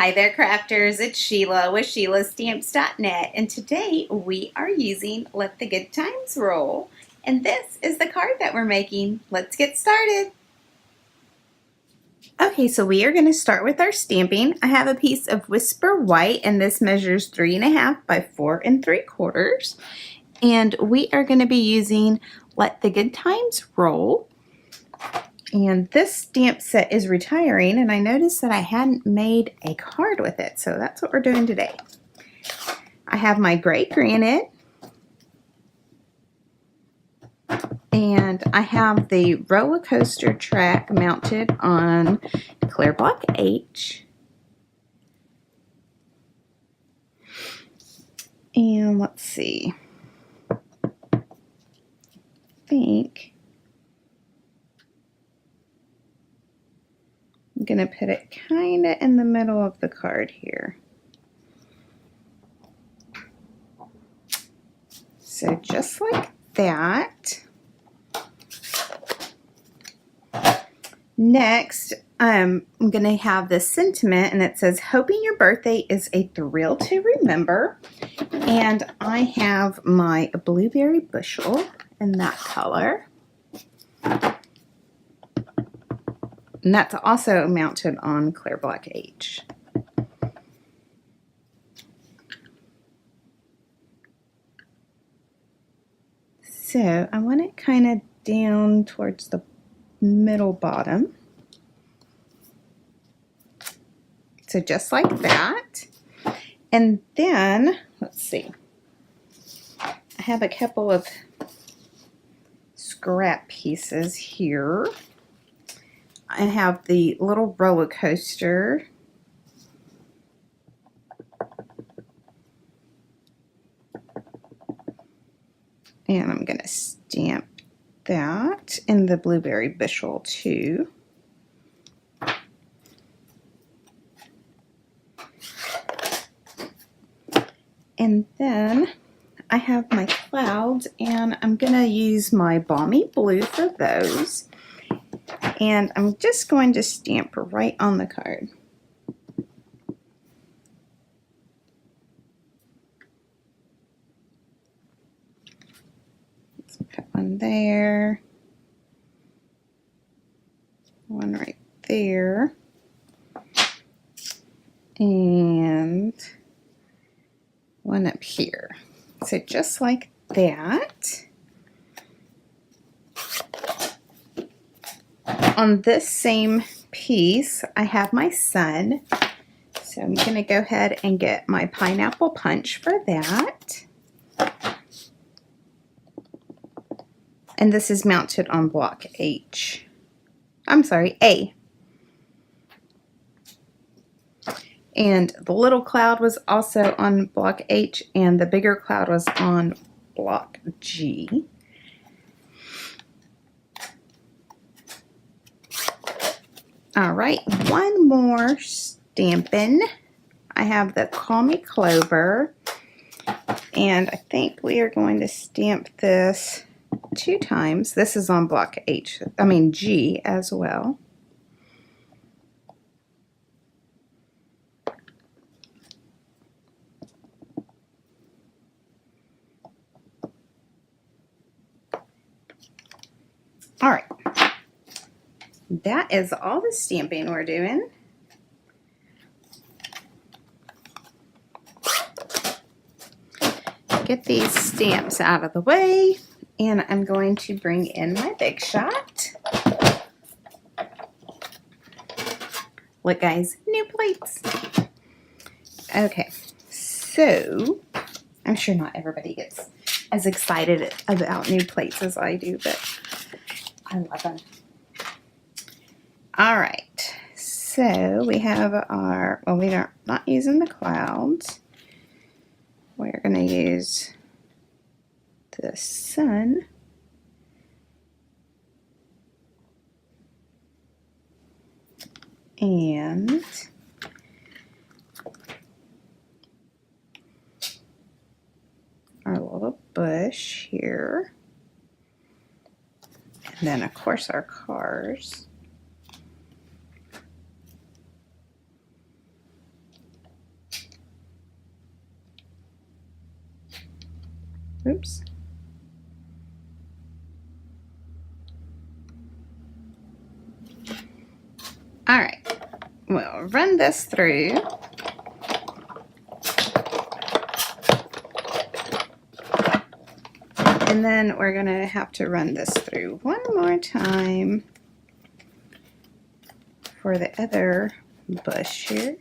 Hi there, crafters. It's Sheila with SheilaStamps.net, and today we are using Let the Good Times Roll, and this is the card that we're making. Let's get started. Okay, so we are going to start with our stamping. I have a piece of Whisper White, and this measures 3.5 by 4 3/4, and we are going to be using Let the Good Times Roll. And this stamp set is retiring, and I noticed that I hadn't made a card with it, so that's what we're doing today. I have my gray granite, and I have the roller coaster track mounted on clear block H. And let's see, I think I'm going to put it kind of in the middle of the card here. So just like that. Next, I'm going to have this sentiment, and it says, hoping your birthday is a thrill to remember. And I have my blueberry bushel in that color. And that's also mounted on clear block H. So I want it kind of down towards the middle bottom. So just like that. And then, let's see, I have a couple of scrap pieces here. I have the little roller coaster. And I'm going to stamp that in the blueberry bushel too. And then I have my clouds, and I'm going to use my balmy blue for those. And I'm just going to stamp right on the card. Let's put one there, one right there, and one up here. So just like that. On this same piece, I have my sun. So I'm going to go ahead and get my pineapple punch for that. And this is mounted on block H. I'm sorry, A. And the little cloud was also on block H, and the bigger cloud was on block G. All right, one more stamping. I have the Call Me Clover, and I think we are going to stamp this 2 times. This is on block G as well. All right, that is all the stamping we're doing. Get these stamps out of the way, and I'm going to bring in my Big Shot. Look, guys, new plates. Okay, so I'm sure not everybody gets as excited about new plates as I do, but I love them. All right, so we have our, well, we are not using the clouds. We're going to use the sun. And our little bush here. And then, of course, our cars. All right, we'll run this through. And then we're going to have to run this through one more time for the other bush here.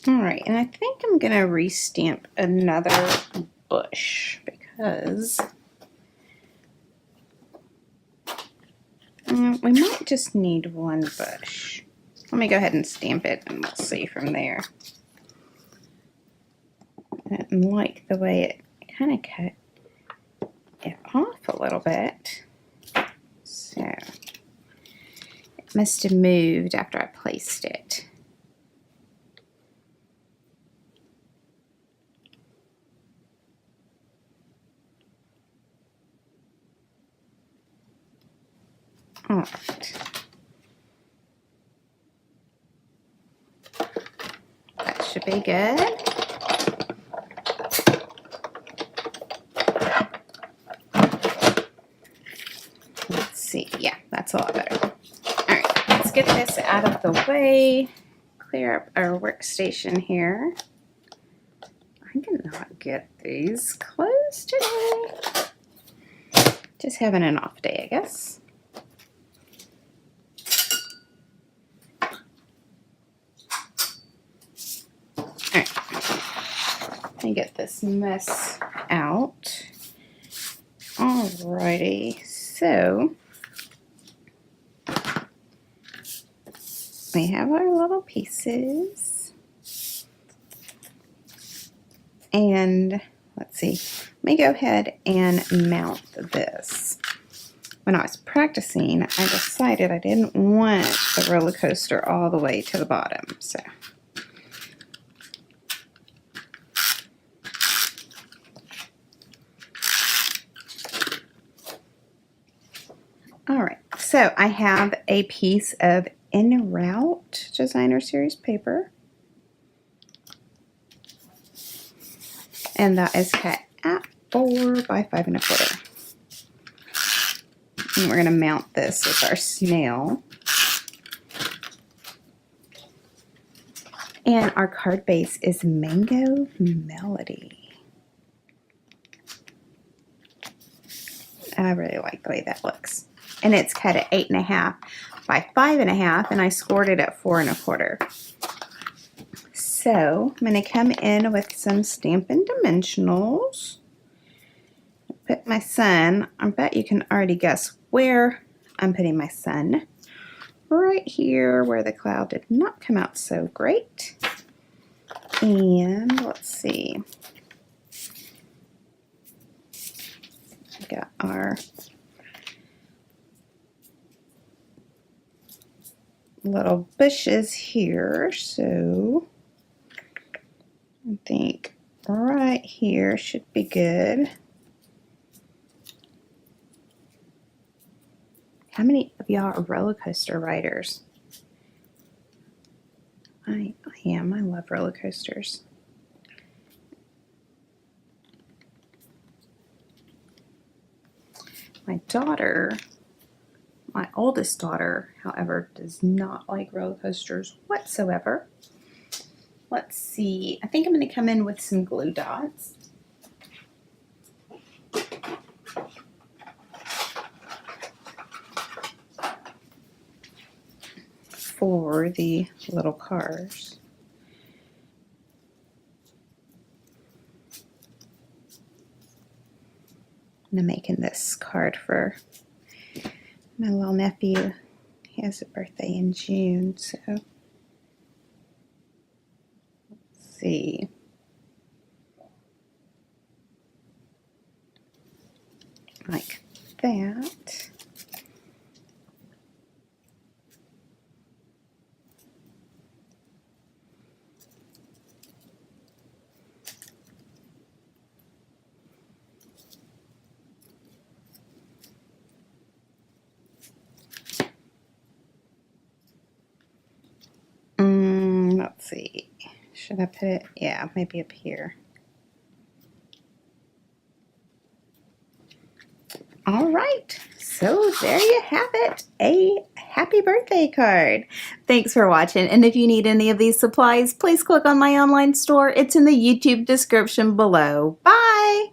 All right, and I think I'm going to restamp another bush because we might just need one bush. Let me go ahead and stamp it and we'll see from there. I didn't like the way it kind of cut it off a little bit. So it must have moved after I placed it. All right. That should be good. Let's see. Yeah, that's a lot better. All right, let's get this out of the way. Clear up our workstation here. I cannot get these closed today. Just having an off day, I guess. Let me get this mess out. Alrighty, so we have our little pieces. And let's see, let me go ahead and mount this. When I was practicing, I decided I didn't want the roller coaster all the way to the bottom, so. All right, so I have a piece of En Route Designer Series paper. And that is cut at 4 by 5 1/4. And we're going to mount this with our snail. And our card base is Mango Melody. I really like the way that looks. And it's cut at 8 1/2 by 5 1/2, and I scored it at 4 1/4. So I'm going to come in with some Stampin' Dimensionals. Put my sun. I bet you can already guess where I'm putting my sun. Right here where the cloud did not come out so great. And let's see. We got our little bushes here, so I think right here should be good. How many of y'all are roller coaster riders? I am. I love roller coasters. My daughter, my oldest daughter, however, does not like roller coasters whatsoever. Let's see. I think I'm going to come in with some glue dots. For the little cars. I'm making this card for my little nephew. He has a birthday in June, so let's see. Like that. let's see. Should I put it? Yeah, maybe up here. All right, so there you have it, a happy birthday card. Thanks for watching, and if you need any of these supplies, please click on my online store. It's in the YouTube description below. Bye!